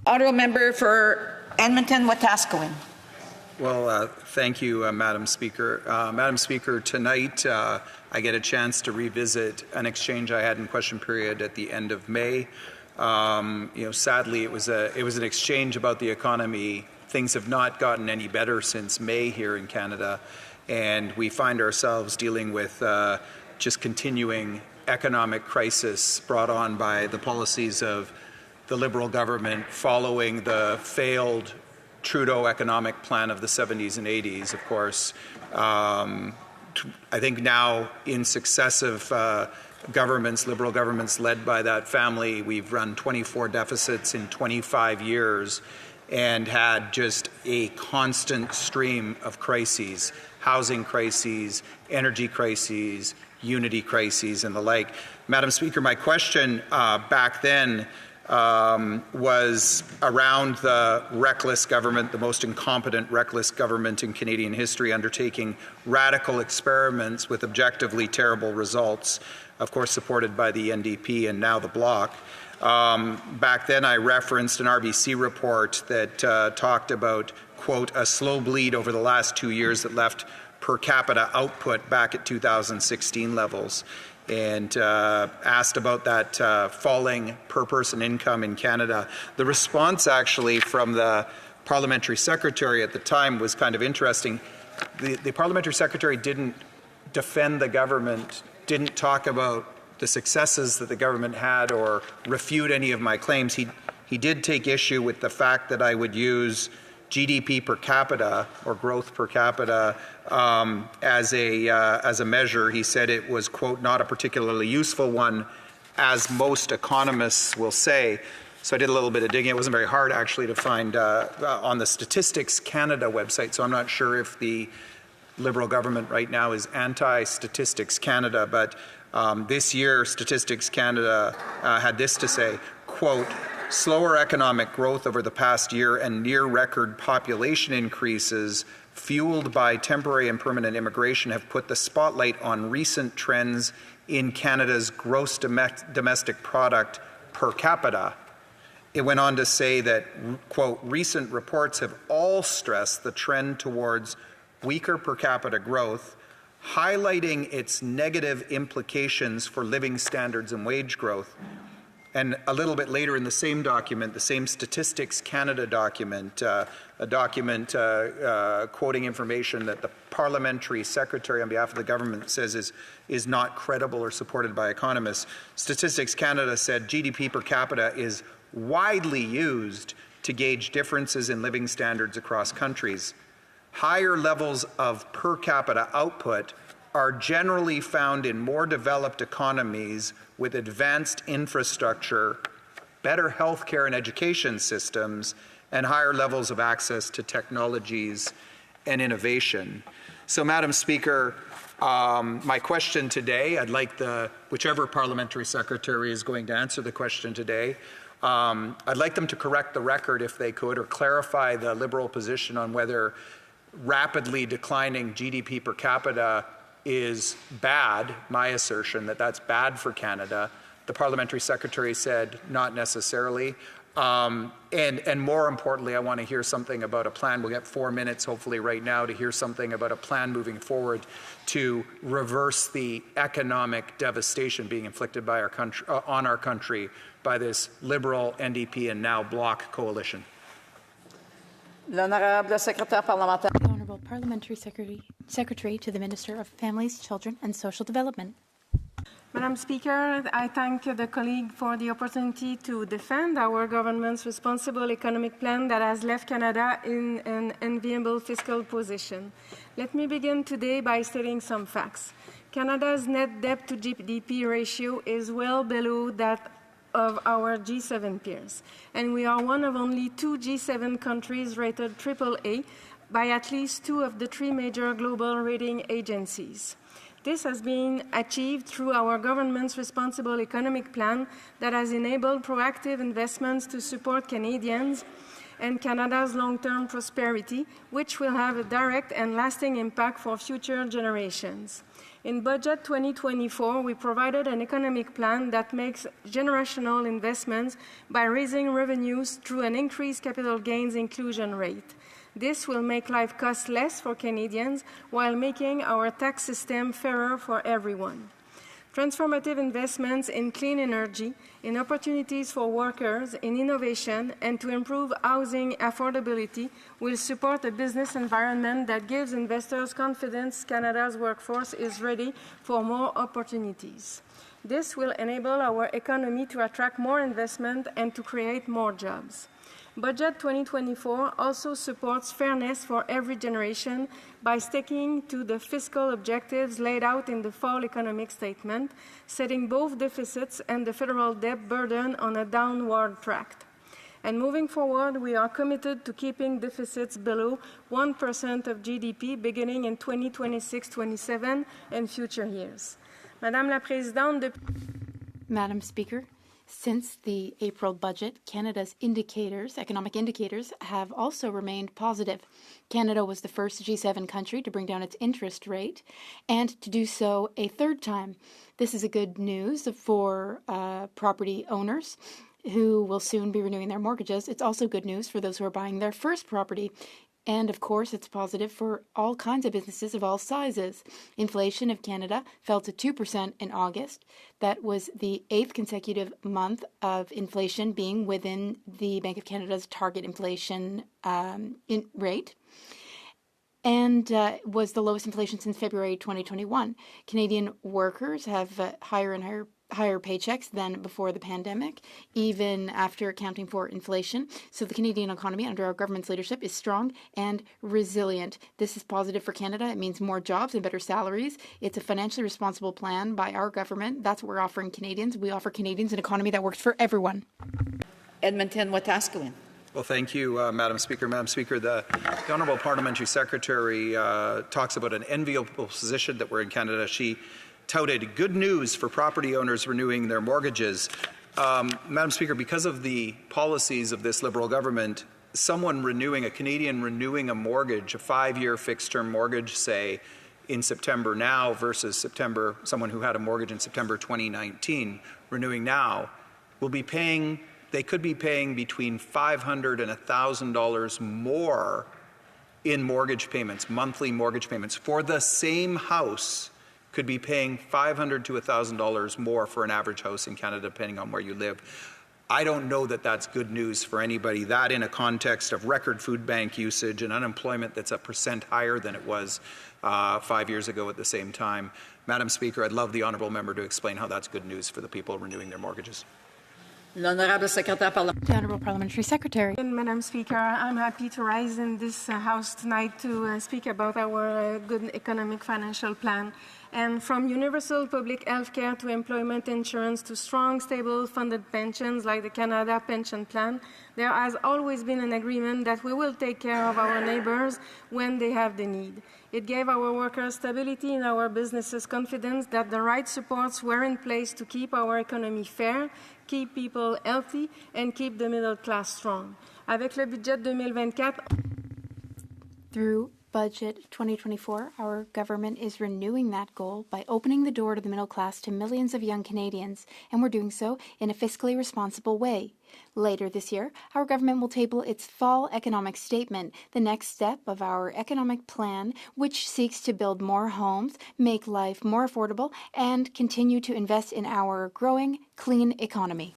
Honourable member for Edmonton-Wetaskiwin. Well, thank you, Madam Speaker. Madam Speaker, tonight I get a chance to revisit an exchange I had in question period at the end of May. Sadly, it was an exchange about the economy. Things have not gotten any better since May here in Canada, and we find ourselves dealing with just continuing economic crisis brought on by the policies of the Liberal government following the failed Trudeau economic plan of the 70s and 80s, of course. I think now in successive governments, Liberal governments led by that family, we've run 24 deficits in 25 years and had just a constant stream of crises, housing crises, energy crises, unity crises, and the like. Madam Speaker, my question back then was around the reckless government, the most incompetent, reckless government in Canadian history, undertaking radical experiments with objectively terrible results, of course supported by the NDP and now the Bloc. Back then I referenced an RBC report that talked about, quote, a slow bleed over the last 2 years that left per capita output back at 2016 levels, and asked about that falling per person income in Canada. The response actually from the parliamentary secretary at the time was kind of interesting. The parliamentary secretary didn't defend the government, didn't talk about the successes that the government had or refute any of my claims. He did take issue with the fact that I would use GDP per capita or growth per capita as a measure. He said it was, quote, not a particularly useful one, as most economists will say. So I did a little bit of digging. It wasn't very hard actually to find on the Statistics Canada website. So I'm not sure if the Liberal government right now is anti-Statistics Canada, but this year Statistics Canada had this to say, quote, slower economic growth over the past year and near record population increases fueled by temporary and permanent immigration have put the spotlight on recent trends in Canada's gross domestic product per capita. It went on to say that, quote, recent reports have all stressed the trend towards weaker per capita growth, highlighting its negative implications for living standards and wage growth. And a little bit later in the same document, the same Statistics Canada document, a document quoting information that the parliamentary secretary on behalf of the government says is not credible or supported by economists. Statistics Canada said GDP per capita is widely used to gauge differences in living standards across countries. Higher levels of per capita output are generally found in more developed economies with advanced infrastructure, better healthcare and education systems, and higher levels of access to technologies and innovation. So, Madam Speaker, my question today, I'd like whichever parliamentary secretary is going to answer the question today, I'd like them to correct the record if they could, or clarify the Liberal position on whether rapidly declining GDP per capita is bad, my assertion that that's bad for Canada. The parliamentary secretary said not necessarily. And more importantly, I want to hear something about a plan. We'll get 4 minutes hopefully right now to hear something about a plan moving forward to reverse the economic devastation being inflicted by our country, on our country by this Liberal, NDP and now Bloc coalition. L'honorable secrétaire parlementaire. The Honourable Parliamentary Secretary to the Minister of Families, Children and Social Development. Madam Speaker, I thank the colleague for the opportunity to defend our government's responsible economic plan that has left Canada in an enviable fiscal position. Let me begin today by stating some facts. Canada's net debt to GDP ratio is well below that of our G7 peers, and we are one of only 2 G7 countries rated AAA by at least 2 of the 3 major global rating agencies. This has been achieved through our government's responsible economic plan that has enabled proactive investments to support Canadians and Canada's long-term prosperity, which will have a direct and lasting impact for future generations. In Budget 2024, we provided an economic plan that makes generational investments by raising revenues through an increased capital gains inclusion rate. This will make life cost less for Canadians while making our tax system fairer for everyone. Transformative investments in clean energy, in opportunities for workers, in innovation, and to improve housing affordability will support a business environment that gives investors confidence Canada's workforce is ready for more opportunities. This will enable our economy to attract more investment and to create more jobs. Budget 2024 also supports fairness for every generation by sticking to the fiscal objectives laid out in the fall economic statement, setting both deficits and the federal debt burden on a downward track. And moving forward, we are committed to keeping deficits below 1% of GDP beginning in 2026-27 and future years. Madame la Présidente, Madam Speaker, since the April budget, Canada's economic indicators, have also remained positive. Canada was the first G7 country to bring down its interest rate and to do so a third time. This is a good news for property owners who will soon be renewing their mortgages. It's also good news for those who are buying their first property. And, of course, it's positive for all kinds of businesses of all sizes. Inflation of Canada fell to 2% in August. That was the 8th consecutive month of inflation being within the Bank of Canada's target inflation rate, and was the lowest inflation since February 2021. Canadian workers have higher paychecks than before the pandemic, even after accounting for inflation. So the Canadian economy under our government's leadership is strong and resilient. This is positive for Canada. It means more jobs and better salaries. It's a financially responsible plan by our government. That's what we're offering Canadians. We offer Canadians an economy that works for everyone. Edmonton, Wetaskiwin. Well, thank you, Madam Speaker. Madam Speaker, the Honourable Parliamentary Secretary talks about an enviable position that we're in Canada. She touted good news for property owners renewing their mortgages. Madam Speaker, because of the policies of this Liberal government, a Canadian renewing a mortgage, a 5-year fixed-term mortgage, say, in September now versus someone who had a mortgage in September 2019, renewing now, they could be paying between $500 and $1,000 more in mortgage payments, monthly mortgage payments, for the same house. Could be paying $500 to $1,000 more for an average house in Canada, depending on where you live. I don't know that that's good news for anybody. That in a context of record food bank usage and unemployment that's 1% higher than it was 5 years ago at the same time. Madam Speaker, I'd love the honourable member to explain how that's good news for the people renewing their mortgages. L'honorable secrétaire parlementaire. The Honourable Parliamentary Secretary. Madam Speaker, I'm happy to rise in this House tonight to speak about our good economic financial plan. And from universal public health care to employment insurance to strong, stable, funded pensions like the Canada Pension Plan, there has always been an agreement that we will take care of our neighbors when they have the need. It gave our workers stability and our businesses confidence that the right supports were in place to keep our economy fair, keep people healthy, and keep the middle class strong. Avec le budget 2024, Through Budget 2024, our government is renewing that goal by opening the door to the middle class to millions of young Canadians, and we're doing so in a fiscally responsible way. Later this year, our government will table its fall economic statement, the next step of our economic plan, which seeks to build more homes, make life more affordable, and continue to invest in our growing, clean economy.